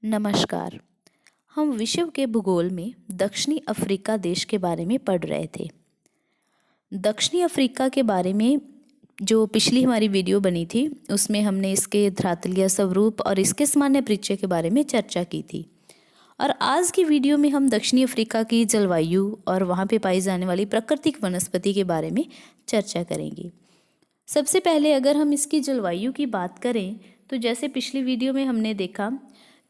नमस्कार। हम विश्व के भूगोल में दक्षिणी अफ्रीका देश के बारे में पढ़ रहे थे। दक्षिणी अफ्रीका के बारे में जो पिछली हमारी वीडियो बनी थी उसमें हमने इसके धरातलीय स्वरूप और इसके सामान्य परिचय के बारे में चर्चा की थी। और आज की वीडियो में हम दक्षिणी अफ्रीका की जलवायु और वहाँ पे पाई जाने वाली प्राकृतिक वनस्पति के बारे में चर्चा करेंगे। सबसे पहले अगर हम इसकी जलवायु की बात करें तो जैसे पिछली वीडियो में हमने देखा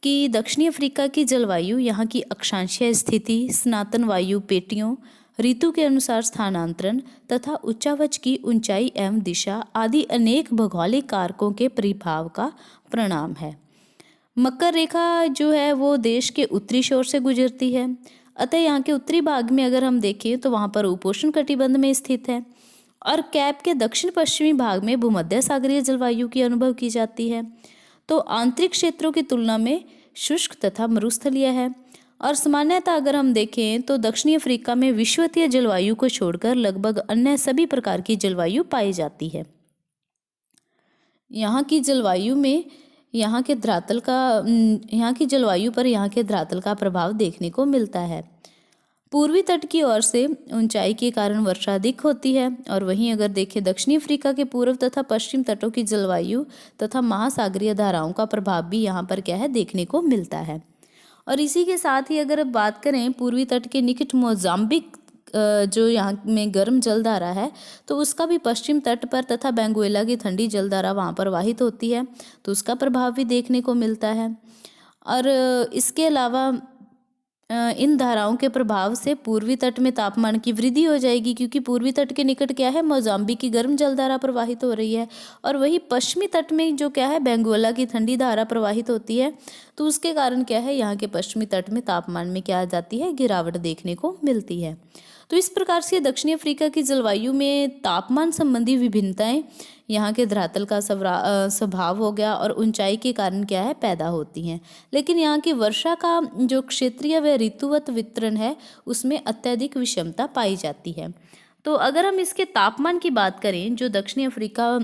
कि दक्षिणी अफ्रीका की जलवायु यहाँ की अक्षांशीय स्थिति, सनातन वायु पेटियों, ऋतु के अनुसार स्थानांतरण तथा उच्चावच की ऊंचाई एवं दिशा आदि अनेक भौगोलिक कारकों के प्रभाव का परिणाम है। मकर रेखा जो है वो देश के उत्तरी छोर से गुजरती है, अतः यहाँ के उत्तरी भाग में अगर हम देखें तो वहाँ पर उपोष्ण कटिबंध में स्थित है और कैप के दक्षिण पश्चिमी भाग में भूमध्य सागरीय जलवायु की अनुभव की जाती है। तो आंतरिक क्षेत्रों की तुलना में शुष्क तथा मरुस्थलीय है। और सामान्यतः अगर हम देखें तो दक्षिणी अफ्रीका में विषुवतीय जलवायु को छोड़कर लगभग अन्य सभी प्रकार की जलवायु पाई जाती है। यहाँ की जलवायु में यहाँ के धरातल का प्रभाव देखने को मिलता है। पूर्वी तट की ओर से ऊंचाई के कारण वर्षा अधिक होती है और वहीं अगर देखें दक्षिणी अफ्रीका के पूर्व तथा पश्चिम तटों की जलवायु तथा महासागरीय धाराओं का प्रभाव भी यहाँ पर क्या है देखने को मिलता है। और इसी के साथ ही अगर बात करें पूर्वी तट के निकट मोजाम्बिक जो यहाँ में गर्म जलधारा है तो उसका भी पश्चिम तट पर तथा बेंगुएला की ठंडी जलधारा वहाँ पर वाहित होती है, तो उसका प्रभाव भी देखने को मिलता है। और इसके अलावा इन धाराओं के प्रभाव से पूर्वी तट में तापमान की वृद्धि हो जाएगी, क्योंकि पूर्वी तट के निकट क्या है मोजाम्बिक की गर्म जलधारा प्रवाहित हो रही है और वही पश्चिमी तट में जो क्या है बेंगुएला की ठंडी धारा प्रवाहित होती है, तो उसके कारण क्या है यहाँ के पश्चिमी तट में तापमान में क्या आ जाती है गिरावट देखने को मिलती है। तो इस प्रकार से दक्षिणी अफ्रीका की जलवायु में तापमान संबंधी विभिन्नताएं यहाँ के धरातल का स्वभाव हो गया और ऊंचाई के कारण क्या है पैदा होती हैं। लेकिन यहाँ की वर्षा का जो क्षेत्रीय व ऋतुवत वितरण है उसमें अत्यधिक विषमता पाई जाती है। तो अगर हम इसके तापमान की बात करें जो दक्षिणी अफ्रीका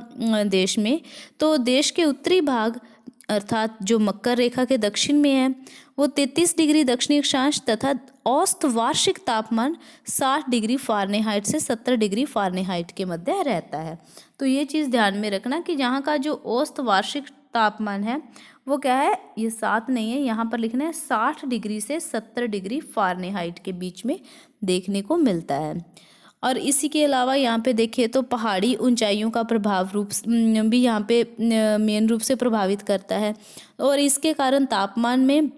देश में, तो देश के उत्तरी भाग अर्थात जो मकर रेखा के दक्षिण में है वो 33 डिग्री दक्षिणी अक्षांश तथा औसत वार्षिक तापमान 60 डिग्री फ़ारेनहाइट से 70 डिग्री फ़ारेनहाइट के मध्य रहता है। तो ये चीज़ ध्यान में रखना कि यहाँ का जो औसत वार्षिक तापमान है वो क्या है, ये 7 नहीं है, यहाँ पर लिखना है 60 डिग्री से 70 डिग्री फ़ारेनहाइट के बीच में देखने को मिलता है। और इसी के अलावा यहाँ पे देखिए तो पहाड़ी ऊंचाइयों का प्रभाव भी यहाँ पे मेन रूप से प्रभावित करता है और इसके कारण तापमान में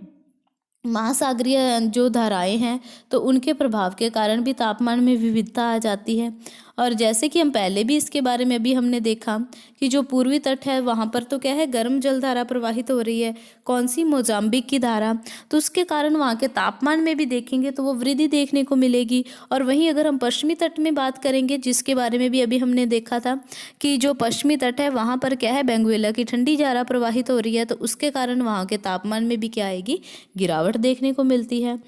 महासागरीय जो धाराएं हैं तो उनके प्रभाव के कारण भी तापमान में विविधता आ जाती है। और जैसे कि हम पहले भी इसके बारे में भी हमने देखा कि जो पूर्वी तट है वहाँ पर तो क्या है गर्म जलधारा प्रवाहित हो रही है, कौन सी मोजाम्बिक की धारा, तो उसके कारण वहाँ के तापमान में भी देखेंगे तो वो वृद्धि देखने को मिलेगी। और वहीं अगर हम पश्चिमी तट में बात करेंगे जिसके बारे में भी अभी हमने देखा था कि जो पश्चिमी तट है वहाँ पर क्या है बेंगुएला की ठंडी धारा प्रवाहित हो रही है, तो उसके कारण वहाँ के तापमान में भी क्या आएगी गिरावट देखने को मिलती है।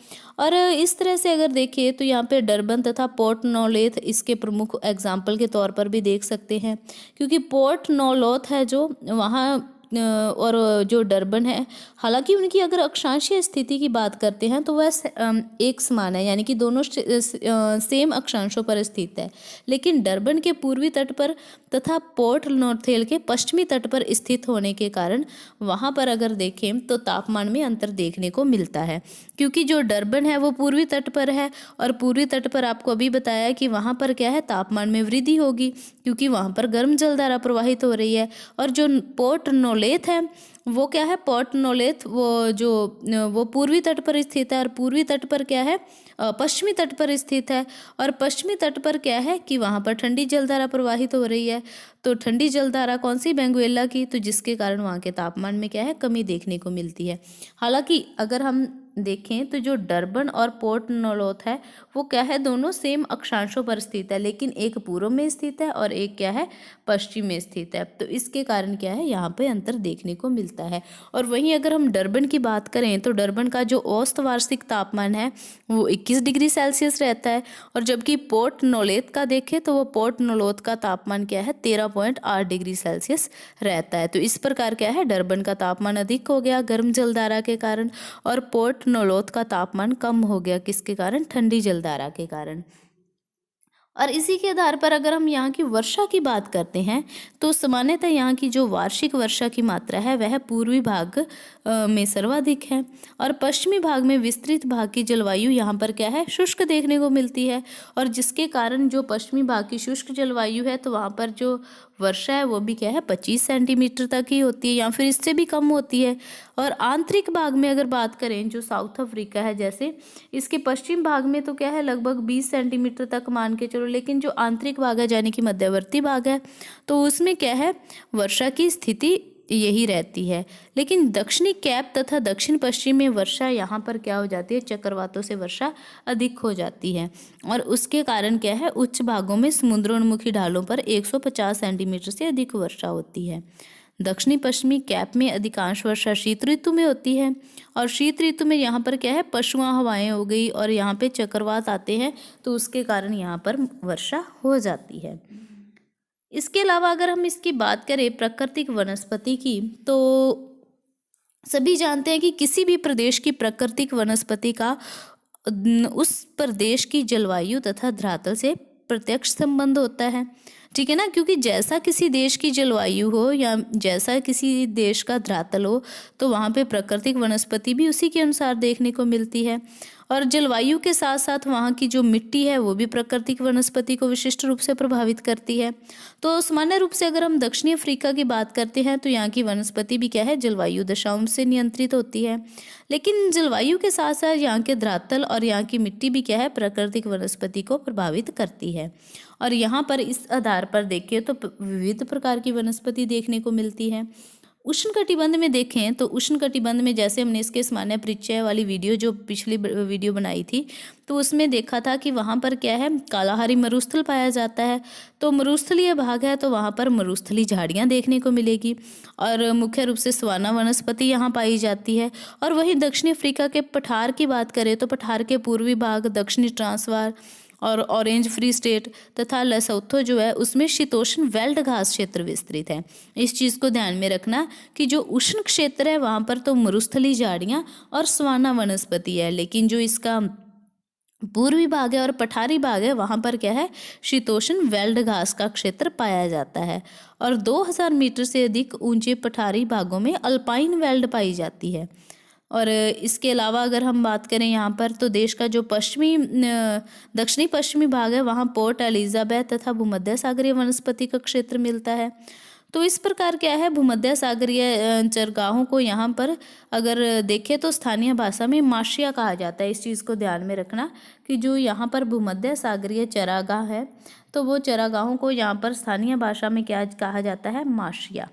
और इस तरह से अगर देखिए तो यहाँ पे डरबन तथा पोर्ट नौलोथ इसके प्रमुख एग्जाम्पल के तौर पर भी देख सकते हैं, क्योंकि पोर्ट नौलोथ है जो वहाँ और जो डरबन है, हालांकि उनकी अगर अक्षांशीय स्थिति की बात करते हैं तो वह एक समान है, यानी कि दोनों सेम अक्षांशों पर स्थित है, लेकिन डरबन के पूर्वी तट पर तथा पोर्ट नोर्थेल के पश्चिमी तट पर स्थित होने के कारण वहाँ पर अगर देखें तो तापमान में अंतर देखने को मिलता है, क्योंकि जो डरबन है वो पूर्वी तट पर है और पूर्वी तट पर आपको अभी बताया कि वहाँ पर क्या है तापमान में वृद्धि होगी क्योंकि वहाँ पर गर्म जलधारा प्रवाहित हो रही है। और जो पोर्ट नौलोथ है वो क्या है, पोर्ट नौलोथ वो पूर्वी तट पर स्थित है और पूर्वी तट पर क्या है पश्चिमी तट पर स्थित है। और पश्चिमी तट पर क्या है कि वहाँ पर ठंडी जलधारा प्रवाहित हो रही है, तो ठंडी जलधारा कौन सी बेंगुएला की, तो जिसके कारण वहाँ के तापमान में क्या है कमी देखने को मिलती है। हालांकि अगर हम देखें तो जो डरबन और पोर्ट नौलोथ है वो क्या है दोनों सेम अक्षांशों पर स्थित है, लेकिन एक पूर्व में स्थित है और एक क्या है पश्चिम में स्थित है, तो इसके कारण क्या है यहाँ पे अंतर देखने को मिलता है। मिलता है। और वहीं अगर हम डरबन की बात करें तो डरबन का जो औसत वार्षिक तापमान है वो 21 डिग्री सेल्सियस रहता है। और जबकि पोर्ट नौलोथ का देखें तो वो पोर्ट नौलोथ का तापमान क्या है 13.8 डिग्री सेल्सियस रहता है। तो इस प्रकार क्या है, डरबन का तापमान अधिक हो गया गर्म जलधारा के कारण, और पोर्ट नौलोथ का तापमान कम हो गया किसके कारण, ठंडी जलधारा के कारण। और इसी के आधार पर अगर हम यहाँ की वर्षा की बात करते हैं तो सामान्यतः यहाँ की जो वार्षिक वर्षा की मात्रा है वह पूर्वी भाग में सर्वाधिक है, और पश्चिमी भाग में विस्तृत भाग की जलवायु यहाँ पर क्या है, शुष्क देखने को मिलती है। और जिसके कारण जो पश्चिमी भाग की शुष्क जलवायु है तो वहाँ पर जो वर्षा है वो भी क्या है 25 सेंटीमीटर तक ही होती है या फिर इससे भी कम होती है। और आंतरिक भाग में अगर बात करें जो साउथ अफ्रीका है, जैसे इसके पश्चिम भाग में तो क्या है लगभग 20 सेंटीमीटर तक मान के चलो, लेकिन जो आंतरिक भाग है यानी कि मध्यवर्ती भाग है तो उसमें क्या है वर्षा की स्थिति यही रहती है। लेकिन दक्षिणी कैप तथा दक्षिण पश्चिम में वर्षा यहाँ पर क्या हो जाती है, चक्रवातों से वर्षा अधिक हो जाती है, और उसके कारण क्या है उच्च भागों में समुद्रोन्मुखी ढालों पर 150 सेंटीमीटर से अधिक वर्षा होती है। दक्षिणी पश्चिमी कैप में अधिकांश वर्षा शीत ऋतु में होती है, और शीत ऋतु में यहाँ पर क्या है पछुआ हवाएं हो गई और यहाँ पे चक्रवात आते हैं तो उसके कारण यहाँ पर वर्षा हो जाती है। इसके अलावा अगर हम इसकी बात करें प्राकृतिक वनस्पति की, तो सभी जानते हैं कि किसी भी प्रदेश की प्राकृतिक वनस्पति का उस प्रदेश की जलवायु तथा धरातल से प्रत्यक्ष संबंध होता है, ठीक है ना। क्योंकि जैसा किसी देश की जलवायु हो या जैसा किसी देश का धरातल हो तो वहाँ पे प्राकृतिक वनस्पति भी उसी के अनुसार देखने को मिलती है। और जलवायु के साथ साथ वहाँ की जो मिट्टी है वो भी प्राकृतिक वनस्पति को विशिष्ट रूप से प्रभावित करती है। तो सामान्य रूप से अगर हम दक्षिणी अफ्रीका की बात करते हैं तो यहाँ की वनस्पति भी क्या है जलवायु दशाओं से नियंत्रित होती है, लेकिन जलवायु के साथ साथ यहाँ के धरातल और यहाँ की मिट्टी भी क्या है प्राकृतिक वनस्पति को प्रभावित करती है। और यहाँ पर इस आधार पर देखें तो विविध प्रकार की वनस्पति देखने को मिलती है। उष्णकटिबंध में देखें तो उष्णकटिबंध में जैसे हमने इसके सामान्य परिचय वाली वीडियो जो पिछली वीडियो बनाई थी तो उसमें देखा था कि वहाँ पर क्या है कालाहारी मरुस्थल पाया जाता है। तो मरुस्थलीय भाग है तो वहाँ पर मरुस्थली झाड़ियाँ देखने को मिलेगी, और मुख्य रूप से सवाना वनस्पति यहाँ पाई जाती है। और वहीं दक्षिणी अफ्रीका के पठार की बात करें तो पठार के पूर्वी भाग, दक्षिणी ट्रांसवाल और ऑरेंज फ्री स्टेट तथा लेसोथो जो है उसमें शीतोष्ण वेल्ड घास क्षेत्र विस्तृत है। इस चीज़ को ध्यान में रखना कि जो उष्ण क्षेत्र है वहाँ पर तो मरुस्थली झाड़ियाँ और सवाना वनस्पति है, लेकिन जो इसका पूर्वी भाग है और पठारी भाग है वहाँ पर क्या है शीतोष्ण वेल्ड घास का क्षेत्र पाया जाता है। और 2000 मीटर से अधिक ऊंचे पठारी भागों में अल्पाइन वेल्ड पाई जाती है। और इसके अलावा अगर हम बात करें यहाँ पर तो देश का जो दक्षिणी पश्चिमी भाग है वहाँ पोर्ट एलिजाबेथ तथा भूमध्य सागरीय वनस्पति का क्षेत्र मिलता है। तो इस प्रकार क्या है भूमध्य सागरीय चरगाहों को यहाँ पर अगर देखें तो स्थानीय भाषा में माशिया कहा जाता है। इस चीज़ को ध्यान में रखना कि जो यहाँ पर भूमध्य सागरीय चरागाह है तो वो चरागाहों को यहाँ पर स्थानीय भाषा में क्या कहा जाता है, माशिया।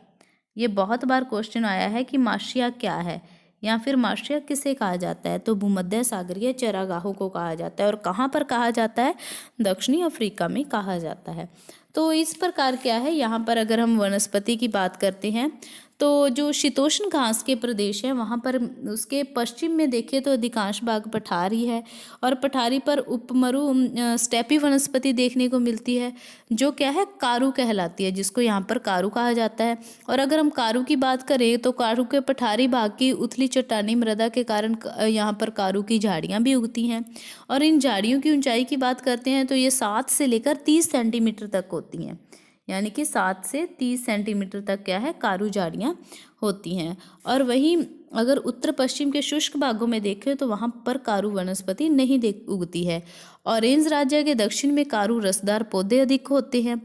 ये बहुत बार क्वेश्चन आया है कि माशिया क्या है या फिर माशिया किसे कहा जाता है, तो भूमध्य सागरीय चरागाहों को कहा जाता है। और कहाँ पर कहा जाता है, दक्षिणी अफ्रीका में कहा जाता है। तो इस प्रकार क्या है यहाँ पर अगर हम वनस्पति की बात करते हैं तो जो शीतोष्ण घास के प्रदेश है वहाँ पर उसके पश्चिम में देखें तो अधिकांश भाग पठारी है, और पठारी पर उपमरु स्टेपी वनस्पति देखने को मिलती है जो क्या है कारू कहलाती है, जिसको यहाँ पर कारू कहा जाता है। और अगर हम कारू की बात करें तो कारू के पठारी भाग की उथली चट्टानी मृदा के कारण यहाँ पर कारू की झाड़ियाँ भी उगती हैं, और इन झाड़ियों की ऊंचाई की बात करते हैं तो ये 7 से लेकर 30 सेंटीमीटर तक होती हैं, यानी कि 7 से 30 सेंटीमीटर तक क्या है कारू झाड़ियाँ होती हैं। और वहीं अगर उत्तर पश्चिम के शुष्क भागों में देखें तो वहाँ पर कारू वनस्पति नहीं उगती है। ऑरेंज राज्य के दक्षिण में कारू रसदार पौधे अधिक होते हैं।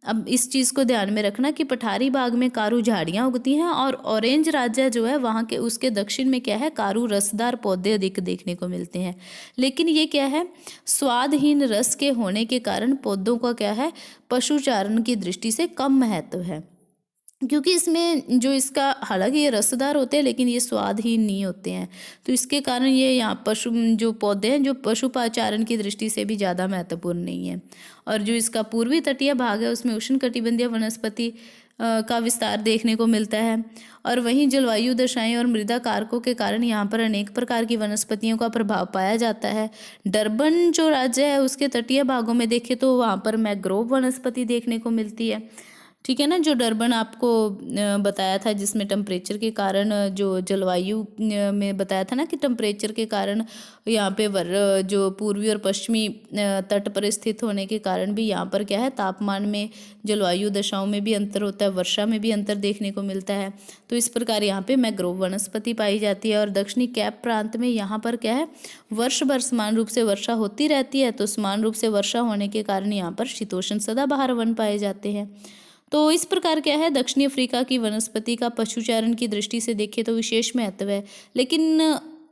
अब इस चीज़ को ध्यान में रखना कि पठारी भाग में कारू झाड़ियाँ उगती हैं, और ऑरेंज राज्य जो है वहाँ के उसके दक्षिण में क्या है कारू रसदार पौधे अधिक देखने को मिलते हैं। लेकिन ये क्या है स्वादहीन रस के होने के कारण पौधों का क्या है पशुचारण की दृष्टि से कम महत्व है, क्योंकि इसमें जो इसका हालांकि ये रसदार होते हैं लेकिन ये स्वादहीन नहीं होते हैं, तो इसके कारण ये यहाँ पशु जो पौधे हैं जो पशुपाचारण की दृष्टि से भी ज़्यादा महत्वपूर्ण नहीं है। और जो इसका पूर्वी तटीय भाग है उसमें उष्णकटिबंधीय वनस्पति का विस्तार देखने को मिलता है। और वहीं जलवायु दशाएं और मृदा कारकों के कारण यहाँ पर अनेक प्रकार की वनस्पतियों का प्रभाव पाया जाता है। डरबन जो राज्य है उसके तटीय भागों में देखें तो वहाँ पर मैंग्रोव वनस्पति देखने को मिलती है। ठीक है ना, जो डरबन आपको बताया था जिसमें टेम्परेचर के कारण जो जलवायु में बताया था ना कि टेम्परेचर के कारण यहाँ पे जो पूर्वी और पश्चिमी तट पर स्थित होने के कारण भी यहाँ पर क्या है, तापमान में, जलवायु दशाओं में भी अंतर होता है, वर्षा में भी अंतर देखने को मिलता है। तो इस प्रकार यहाँ पे मैंग्रोव वनस्पति पाई जाती है। और दक्षिणी कैप प्रांत में यहाँ पर क्या है, वर्ष भर समान रूप से वर्षा होती रहती है। तो समान रूप से वर्षा होने के कारण यहाँ पर शीतोष्ण सदाबहार वन पाए जाते हैं। तो इस प्रकार क्या है, दक्षिणी अफ्रीका की वनस्पति का पशुचारण की दृष्टि से देखें तो विशेष महत्व है। लेकिन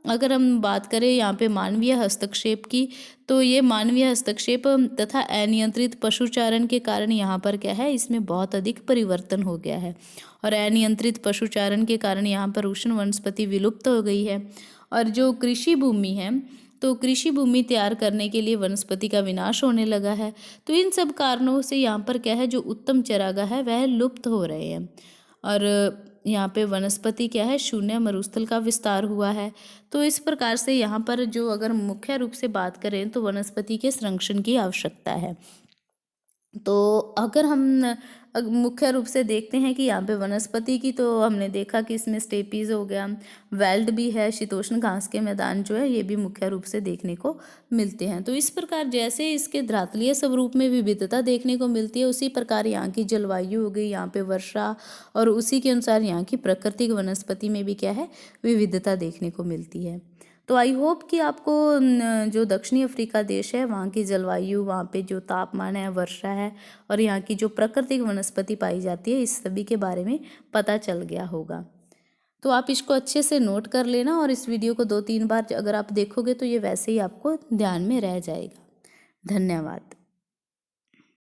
अगर हम बात करें यहाँ पे मानवीय हस्तक्षेप की, तो ये मानवीय हस्तक्षेप तथा अनियंत्रित पशुचारण के कारण यहाँ पर क्या है, इसमें बहुत अधिक परिवर्तन हो गया है। और अनियंत्रित पशुचारण के कारण यहाँ पर उष्ण वनस्पति विलुप्त हो गई है। और जो कृषि भूमि है, तो कृषि भूमि तैयार करने के लिए वनस्पति का विनाश होने लगा है। तो इन सब कारणों से यहाँ पर क्या है, जो उत्तम चरागाह है वह लुप्त हो रहे हैं। और यहाँ पे वनस्पति क्या है, शून्य मरुस्थल का विस्तार हुआ है। तो इस प्रकार से यहाँ पर जो अगर मुख्य रूप से बात करें तो वनस्पति के संरक्षण की आवश्यकता है। तो अगर हम मुख्य रूप से देखते हैं कि यहाँ पे वनस्पति की, तो हमने देखा कि इसमें स्टेपीज हो गया, वेल्ड भी है, शीतोष्ण घास के मैदान जो है ये भी मुख्य रूप से देखने को मिलते हैं। तो इस प्रकार जैसे इसके धरातलीय स्वरूप में विविधता देखने को मिलती है, उसी प्रकार यहाँ की जलवायु हो गई, यहाँ पे वर्षा, और उसी के अनुसार यहाँ की प्राकृतिक वनस्पति में भी क्या है, विविधता देखने को मिलती है। तो आई होप कि आपको जो दक्षिणी अफ्रीका देश है वहाँ की जलवायु, वहाँ पे जो तापमान है, वर्षा है, और यहाँ की जो प्राकृतिक वनस्पति पाई जाती है, इस सभी के बारे में पता चल गया होगा। तो आप इसको अच्छे से नोट कर लेना, और इस वीडियो को 2-3 बार अगर आप देखोगे तो ये वैसे ही आपको ध्यान में रह जाएगा। धन्यवाद।